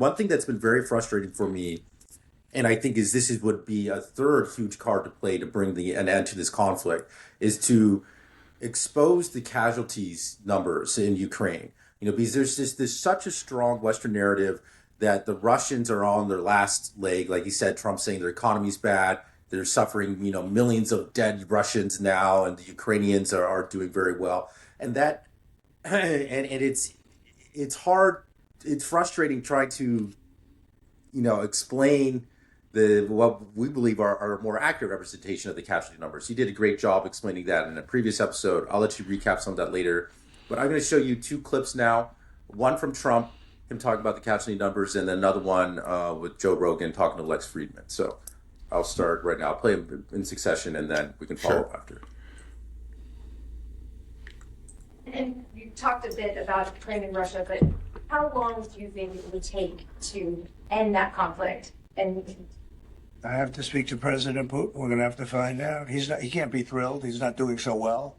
one thing that's been very frustrating for me, and I think would be a third huge card to play to bring an end to this conflict, is to expose the casualties numbers in Ukraine. Because there's such a strong Western narrative that the Russians are on their last leg. Like you said, Trump saying their economy's bad. They're suffering, millions of dead Russians now, and the Ukrainians are doing very well. And that, and it's hard, it's frustrating trying to, explain the what we believe are a more accurate representation of the casualty numbers. You did a great job explaining that in a previous episode. I'll let you recap some of that later. But I'm going to show you two clips now. One from Trump, him talking about the casualty numbers, and then another one with Joe Rogan talking to Lex Friedman. So I'll start right now. I'll play them in succession, and then we can follow up after. And you talked a bit about Ukraine and Russia, but how long do you think it would take to end that conflict? And I have to speak to President Putin. We're going to have to find out. He can't be thrilled. He's not doing so well.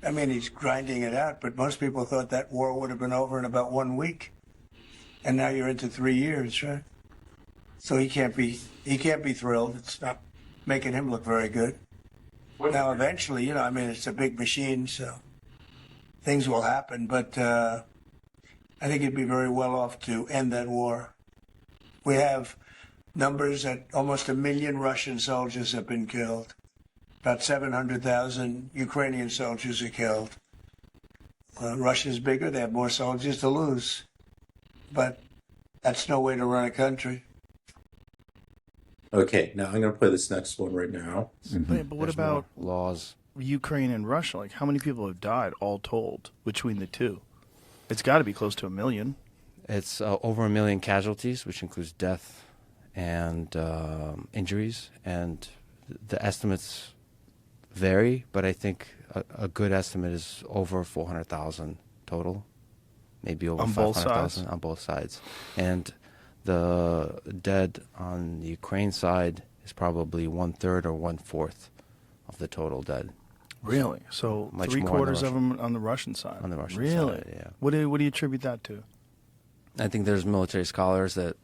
I mean, he's grinding it out, but most people thought that war would have been over in about 1 week. And now you're into 3 years, right? So he can't be thrilled. It's not making him look very good. Now, eventually, it's a big machine, so things will happen. But I think he'd be very well off to end that war. We have numbers that almost 1 million Russian soldiers have been killed. About 700,000 Ukrainian soldiers are killed. Russia's bigger. They have more soldiers to lose. But that's no way to run a country. Okay, now I'm going to play this next one right now. But what about laws? Ukraine and Russia? Like, how many people have died all told between the two? It's got to be close to 1 million. It's over 1 million casualties, which includes death and injuries. And the estimates vary, but I think a good estimate is over 400,000 total, maybe over 500,000 on both sides. And the dead on the Ukraine side is probably 1/3 or 1/4 of the total dead. Really? So much 3/4 of them on the Russian side? On the Russian really? side, yeah. What do you attribute that to? I think there's military scholars that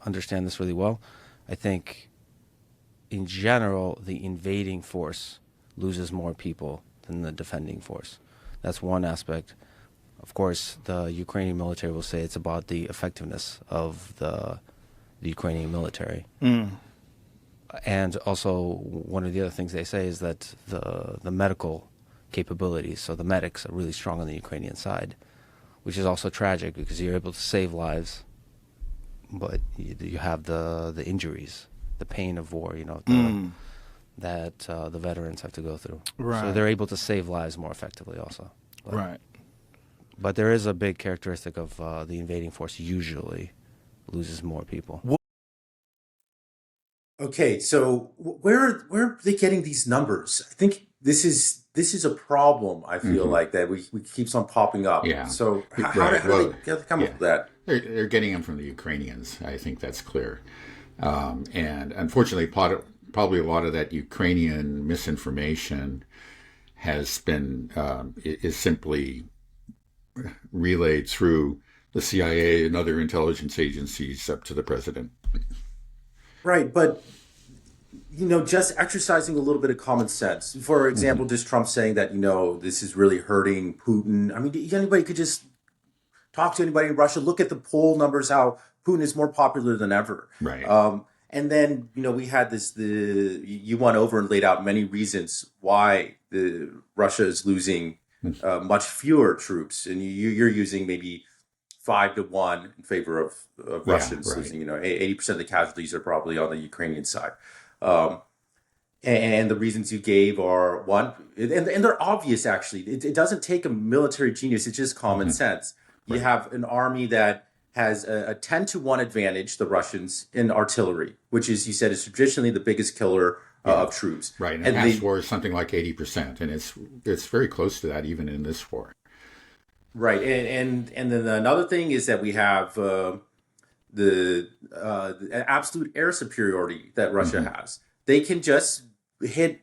understand this really well. I think, in general, the invading force loses more people than the defending force. That's one aspect. Of course, the Ukrainian military will say it's about the effectiveness of the Ukrainian military. And also, one of the other things they say is that the medical capabilities, so the medics are really strong on the Ukrainian side, which is also tragic because you're able to save lives, but you have the injuries, the pain of war, that the veterans have to go through. Right. So they're able to save lives more effectively also. Right. But there is a big characteristic of the invading force usually loses more people. Okay, so where are they getting these numbers? I think this is a problem. I feel like that we keeps on popping up. Yeah. So how do they come up with that? They're getting them from the Ukrainians. I think that's clear. And unfortunately, probably a lot of that Ukrainian misinformation has been is simply relayed through the CIA and other intelligence agencies up to the president. Right, but just exercising a little bit of common sense. For example, just Trump saying that this is really hurting Putin. I mean, anybody could just talk to anybody in Russia. Look at the poll numbers. How Putin is more popular than ever. Right. And then we had you went over and laid out many reasons why Russia is losing much fewer troops, and you're using maybe 5-1 in favor of Russians losing. 80% of the casualties are probably on the Ukrainian side, and the reasons you gave are one, and they're obvious. Actually, it doesn't take a military genius; it's just common sense. You have an army that has a 10-1 advantage, the Russians, in artillery, which is, you said, is traditionally the biggest killer of troops. Right, and past war is something like 80%, and it's very close to that even in this war. Right, and then another thing is that we have the absolute air superiority that Russia has. They can just hit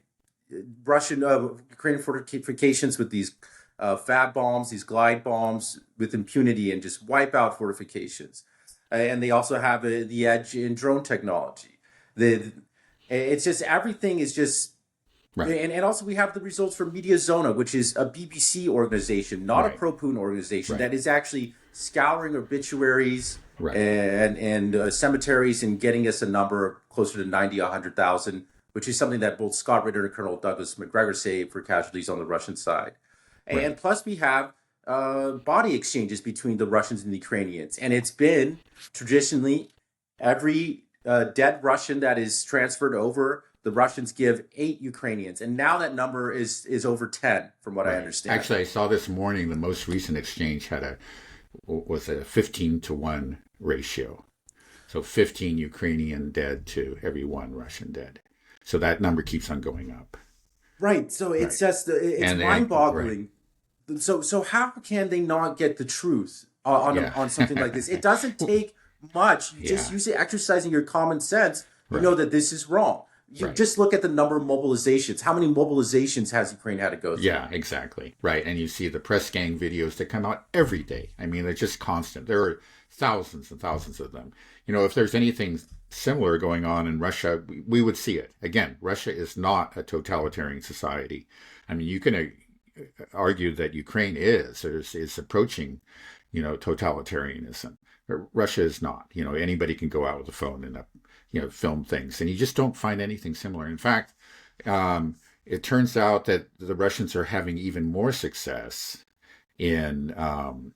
Russian Ukrainian fortifications with these fab bombs, these glide bombs with impunity, and just wipe out fortifications. and they also have the edge in drone technology. It's just everything is just. Right. And also we have the results from Mediazona, which is a BBC organization, not a Right. pro-Putin organization, Right. that is actually scouring obituaries Right. and cemeteries and getting us a number closer to 90, 100,000, which is something that both Scott Ritter and Colonel Douglas McGregor say for casualties on the Russian side. Right. And plus we have body exchanges between the Russians and the Ukrainians. And it's been traditionally every dead Russian that is transferred over, the Russians give 8 Ukrainians, and now that number is over 10, from what I Right. understand. Actually, I saw this morning the most recent exchange was a 15-to-1 ratio. So 15 Ukrainian dead to every 1 Russian dead. So that number keeps on going up. Right. So it's Right. just it's And mind-boggling. So how can they not get the truth Yeah. on something like this? It doesn't take much. You just Yeah. use it, exercising your common sense. You Right. know that this is wrong. You Right. just look at the number of mobilizations. How many mobilizations has Ukraine had to go through? Yeah, exactly. Right. And you see the press gang videos that come out every day. I mean, they're just constant. There are thousands and thousands of them. If there's anything similar going on in Russia, we would see it. Again, Russia is not a totalitarian society. I mean, you can argue that Ukraine is approaching, totalitarianism. But Russia is not. Anybody can go out with a phone and film things, and you just don't find anything similar. In fact, it turns out that the Russians are having even more success in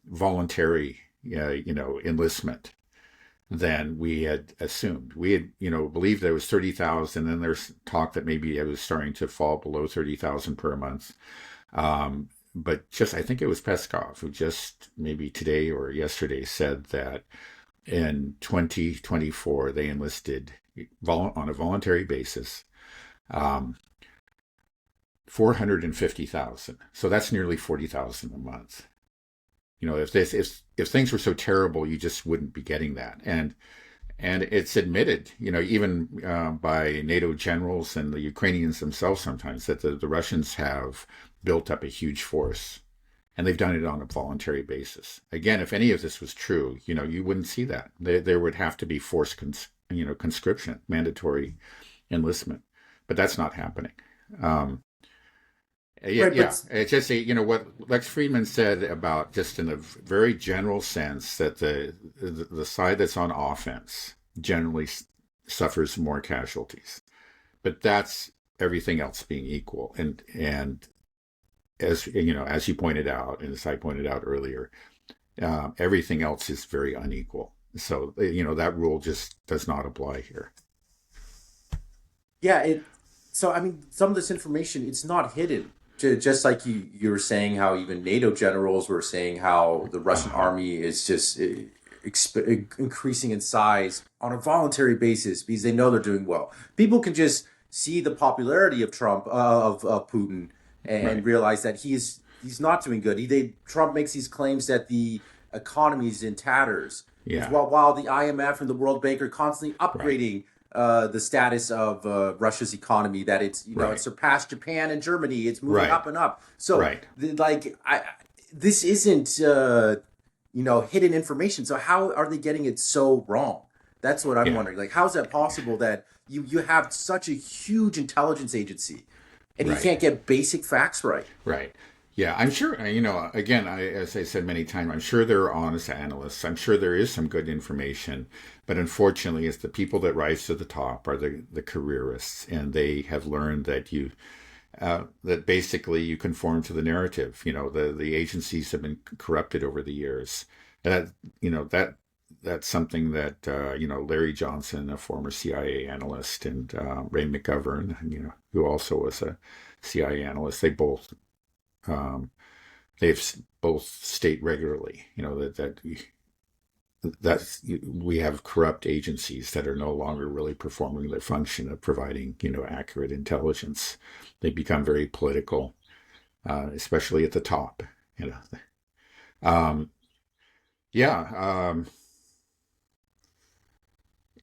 voluntary, enlistment than we had assumed. We had, believed there was 30,000, and there's talk that maybe it was starting to fall below 30,000 per month. But I think it was Peskov who just maybe today or yesterday said that in 2024 they enlisted on a voluntary basis 450,000. So that's nearly 40,000 a month. If things were so terrible, you just wouldn't be getting that. And it's admitted, even by NATO generals and the Ukrainians themselves sometimes, that the Russians have built up a huge force, and they've done it on a voluntary basis. Again, if any of this was true, you wouldn't see that. There would have to be forced, conscription, mandatory enlistment, but that's not happening. Yeah, Right, yeah. It's just what Lex Friedman said about, just in a very general sense, that the side that's on offense generally suffers more casualties, but that's everything else being equal. And as as you pointed out, and as I pointed out earlier, everything else is very unequal. So that rule just does not apply here. Yeah. So I mean, some of this information, it's not hidden. Just like you were saying, how even NATO generals were saying how the Russian army is just increasing in size on a voluntary basis because they know they're doing well. People can just see the popularity of Trump, of Putin, and Right. realize that he's not doing good. Trump makes these claims that the economy is in tatters. Yeah. While the IMF and the World Bank are constantly upgrading the status of Russia's economy, that it's Right. it surpassed Japan and Germany. It's moving Right. up and up. So Right. this isn't hidden information. So how are they getting it so wrong? That's what I'm Yeah. wondering. Like, how is that possible that you have such a huge intelligence agency and you Right. can't get basic facts right? Right. Yeah, I'm sure, again, as I said many times, I'm sure there are honest analysts. I'm sure there is some good information. But unfortunately, it's the people that rise to the top are the careerists. And they have learned that that basically you conform to the narrative. The agencies have been corrupted over the years. And that's something that, Larry Johnson, a former CIA analyst, and Ray McGovern, who also was a CIA analyst, they've both state regularly, that we have corrupt agencies that are no longer really performing their function of providing, accurate intelligence. They become very political, especially at the top.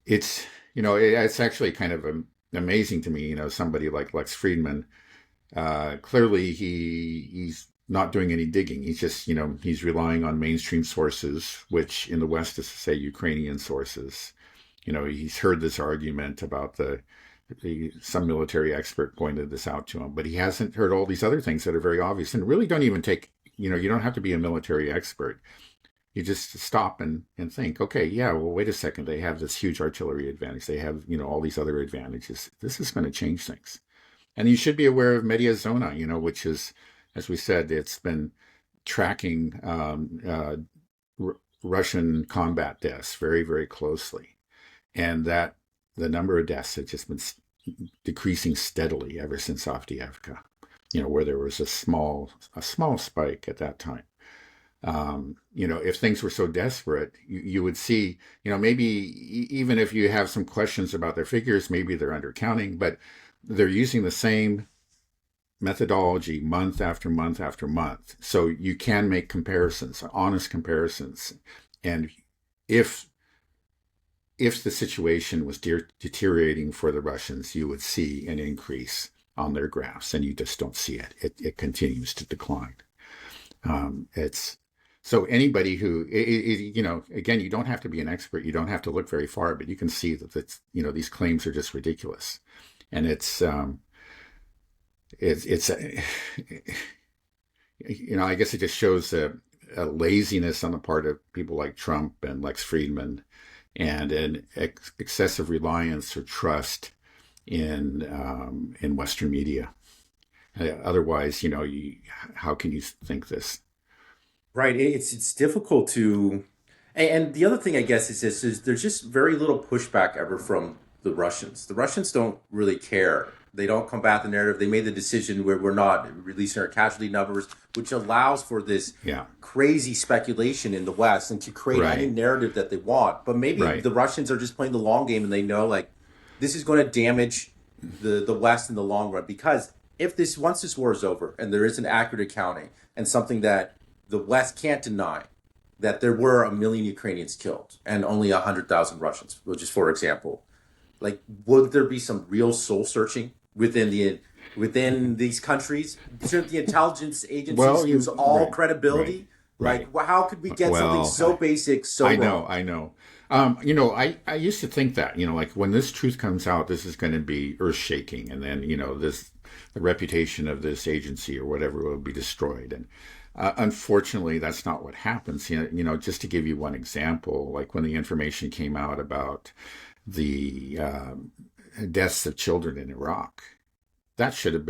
It's actually kind of amazing to me. Somebody like Lex Friedman. Clearly, he's not doing any digging. He's just, he's relying on mainstream sources, which in the West is to say Ukrainian sources. He's heard this argument about some military expert pointed this out to him, but he hasn't heard all these other things that are very obvious and really don't even take, you don't have to be a military expert. You just stop and think, okay, yeah, well, wait a second. They have this huge artillery advantage. They have, all these other advantages. This is going to change things. And you should be aware of Media Zona, which is, as we said, it's been tracking Russian combat deaths very, very closely. And that the number of deaths has just been decreasing steadily ever since Avdiivka, where there was a small spike at that time. If things were so desperate, you would see, maybe even if you have some questions about their figures, maybe they're undercounting, but they're using the same methodology month after month after month. So you can make comparisons, honest comparisons. And if the situation was deteriorating for the Russians, you would see an increase on their graphs, and you just don't see it. It continues to decline. So anybody who, again, you don't have to be an expert. You don't have to look very far, but you can see that these claims are just ridiculous. And it's I guess it just shows a laziness on the part of people like Trump and Lex Friedman, and an excessive reliance or trust in Western media. Otherwise, how can you think this? Right. It's difficult to, and the other thing I guess is this: is there's just very little pushback ever from the Russians. The Russians don't really care. They don't combat the narrative. They made the decision where we're not releasing our casualty numbers, which allows for this crazy speculation in the West and to create any narrative that they want. But maybe the Russians are just playing the long game, and they know like this is going to damage the West in the long run. Because once this war is over and there is an accurate accounting and something that the West can't deny, that there were 1 million Ukrainians killed and only 100,000 Russians, which is, for example, like, would there be some real soul searching within these countries? Shouldn't the intelligence agencies lose all credibility? Like, how could we get something so basic, so wrong? I know. I used to think that, like when this truth comes out, this is going to be earth shaking. And then, the reputation of this agency or whatever will be destroyed. And unfortunately, that's not what happens. Just to give you one example, like when the information came out about the deaths of children in Iraq, that should have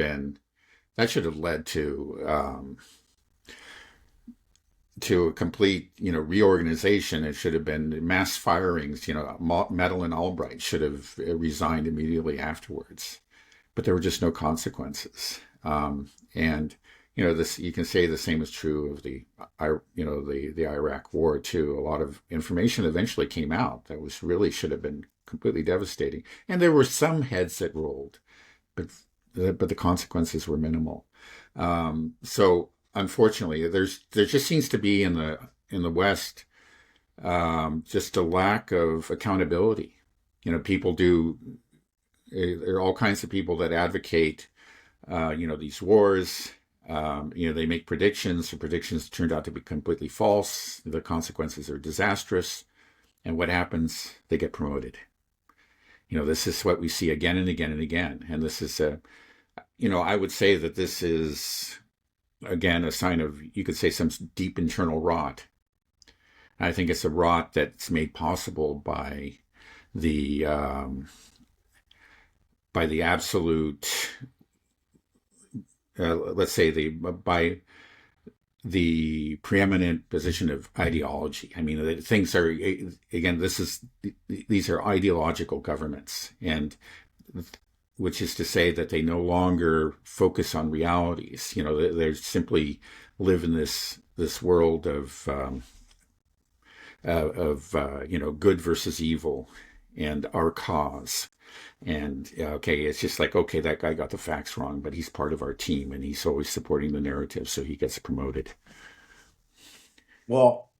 led to a complete, reorganization. It should have been mass firings. Madeleine Albright should have resigned immediately afterwards, but there were just no consequences. And this, you can say the same is true of the Iraq War too. A lot of information eventually came out that should have been completely devastating. And there were some heads that rolled, but the consequences were minimal. So unfortunately, there just seems to be in the West just a lack of accountability. People there are all kinds of people that advocate these wars. They make predictions. The predictions turned out to be completely false. The consequences are disastrous. And what happens? They get promoted. This is what we see again and again and again. And this is I would say that this is, again, a sign of, you could say, some deep internal rot. I think it's a rot that's made possible by the absolute, let's say, by the preeminent position of ideology. I mean, things are, again, these are ideological governments, and which is to say that they no longer focus on realities. They simply live in this world of good versus evil and our cause. And it's just like, okay, that guy got the facts wrong, but he's part of our team and he's always supporting the narrative, so he gets promoted. Well,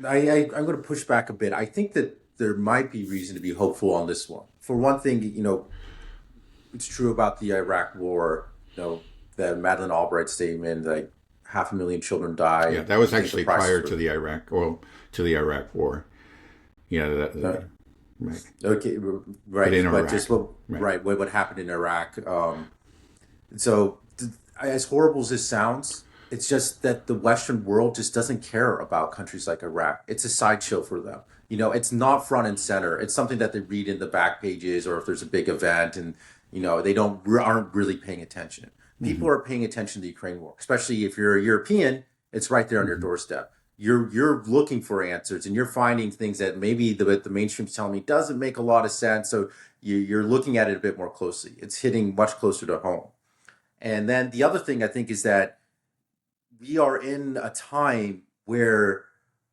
I'm going to push back a bit. I think that there might be reason to be hopeful on this one. For one thing, it's true about the Iraq War, the Madeleine Albright statement, like 500,000 children die. Yeah, that was I think the actually prices prior were- to the Iraq War. Yeah, Uh, right. Okay, But in right, but Iraq, just what right? right what happened in Iraq. So as horrible as this sounds, it's just that the Western world just doesn't care about countries like Iraq. It's a sideshow for them. It's not front and center. It's something that they read in the back pages, or if there's a big event, and they aren't really paying attention. People are paying attention to the Ukraine war, especially if you're a European. It's right there on your doorstep. You're looking for answers, and you're finding things that maybe the mainstream's telling me doesn't make a lot of sense. So you're looking at it a bit more closely. It's hitting much closer to home. And then the other thing I think is that we are in a time where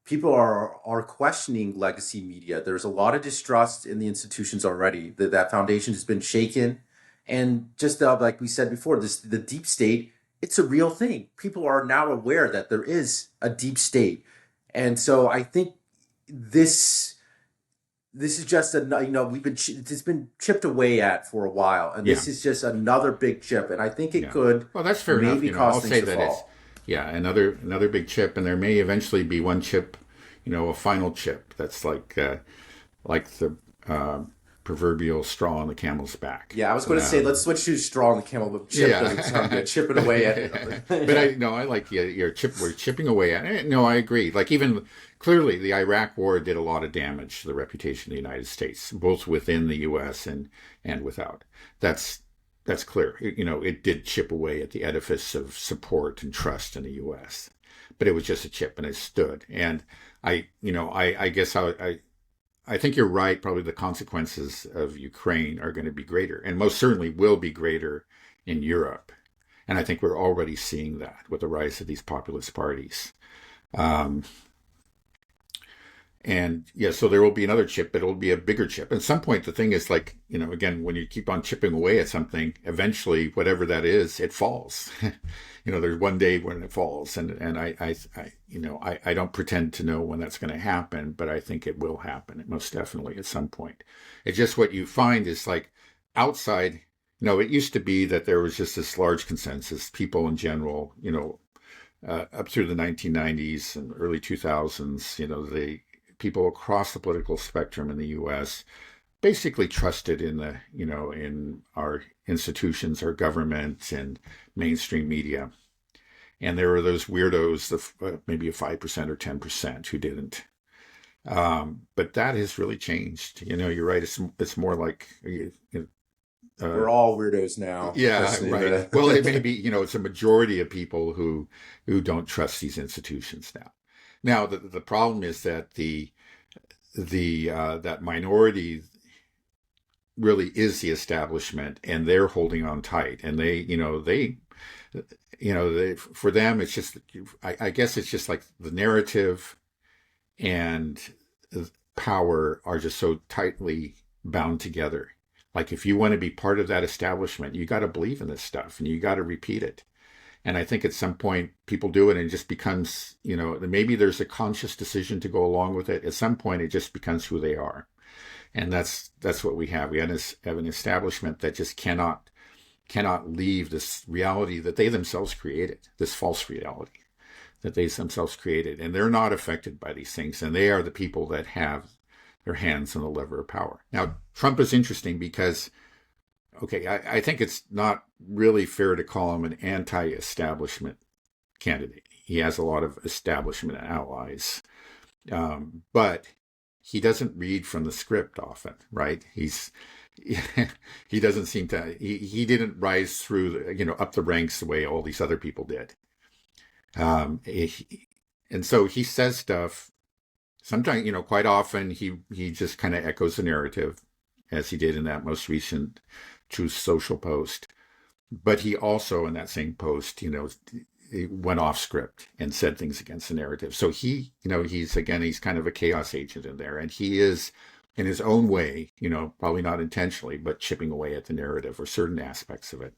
people are questioning legacy media. There's a lot of distrust in the institutions already. That foundation has been shaken, and just like we said before, the deep state. It's a real thing. People are now aware that there is a deep state, and so I think this this is just it's been chipped away at for a while, and Yeah, this is just another big chip, and I think it yeah. could Well, that's fair enough. maybe I'll cause say things to that it's fall. another big chip, and there may eventually be one chip, a final chip that's like the proverbial straw on the camel's back. Yeah, I was going to say let's switch to straw on the camel, but chip Yeah. doesn't sound good. Chipping away at it. But I like your chip. We're chipping away at it. No, I agree. Like even clearly, the Iraq War did a lot of damage to the reputation of the United States, both within the U.S. and without. That's clear. It did chip away at the edifice of support and trust in the U.S. But it was just a chip, and it stood. And I guess I think you're right. Probably the consequences of Ukraine are going to be greater, and most certainly will be greater in Europe. And I think we're already seeing that with the rise of these populist parties. And yeah, so there will be another chip, but it'll be a bigger chip. At some point, the thing is like, again, when you keep on chipping away at something, eventually, whatever that is, it falls. There's one day when it falls, and I don't pretend to know when that's going to happen, but I think it will happen most definitely at some point. It's just what you find is like outside. It used to be that there was just this large consensus, people in general, up through the 1990s and early 2000s, the people across the political spectrum in the U.S. basically trusted in in our institutions, our government, and mainstream media. And there were those weirdos, maybe a 5% or 10% who didn't. But that has really changed. You're right. It's more like We're all weirdos now. yeah, especially right. Well, it may be, it's a majority of people who don't trust these institutions now. Now, the problem is that that minority really is the establishment, and they're holding on tight, and for them, it's just, I guess it's just like the narrative and power are just so tightly bound together. Like if you want to be part of that establishment, you got to believe in this stuff, and you got to repeat it. And I think at some point people do it, and it just becomes, maybe there's a conscious decision to go along with it. At some point, it just becomes who they are. And that's what we have. We have an establishment that just cannot leave this reality that they themselves created, this false reality that they themselves created. And they're not affected by these things. And they are the people that have their hands on the lever of power. Now, Trump is interesting because, okay, I think it's not really fair to call him an anti-establishment candidate. He has a lot of establishment allies. But he doesn't read from the script often, right? He doesn't seem to, he didn't rise through, up the ranks the way all these other people did. And so he says stuff, sometimes, quite often he just kind of echoes the narrative, as he did in that most recent Truth Social post. But he also, in that same post, he went off script and said things against the narrative. So he's kind of a chaos agent in there. And he is, in his own way, probably not intentionally, but chipping away at the narrative or certain aspects of it.